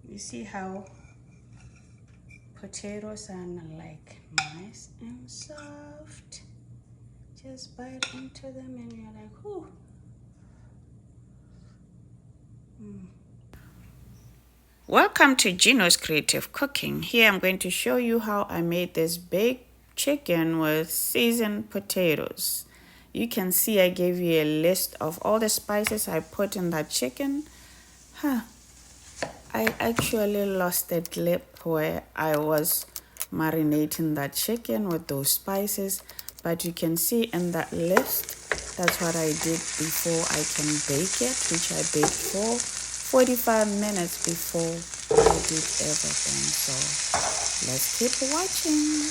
You see how potatoes are like nice and soft. Just bite into them and you're like, whoo. Welcome to Gino's Creative Cooking. Here I'm going to show you how I made this baked chicken with seasoned potatoes. You can see I gave you a list of all the spices I put in that chicken. I actually lost a clip where I was marinating that chicken with those spices, but you can see in that list, that's what I did before I can bake it, which I baked for 45 minutes before I did everything. So let's keep watching.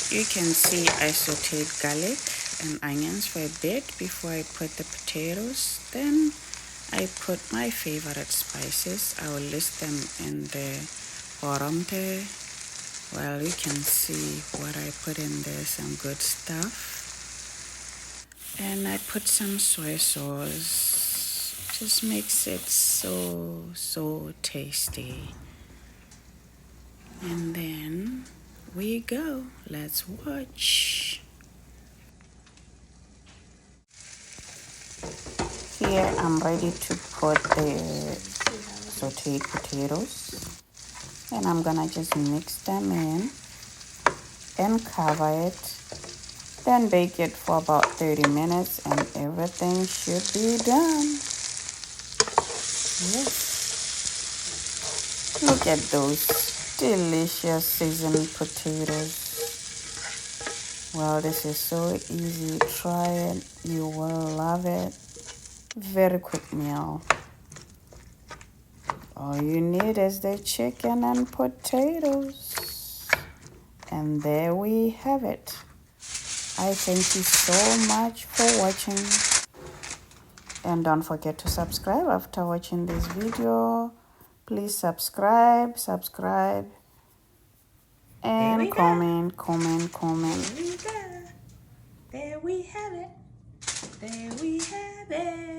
You can see I sauteed garlic and onions for a bit before I put the potatoes. Then I put my favorite spices. I will list them in the bottom there. Well, you can see what I put in there, some good stuff. And I put some soy sauce. Just makes it so tasty. And then we go. Let's watch. Here I'm ready to put the sauteed potatoes, and I'm gonna just mix them in and cover it, then bake it for about 30 minutes and everything should be done. Yes, look at those delicious seasoned potatoes. Well, this is so easy. Try it, you will love it. Very quick meal. All you need is the chicken and potatoes. And there we have it. I thank you so much for watching. And don't forget to subscribe after watching this video. Please subscribe, and comment. There we have it. There we have it.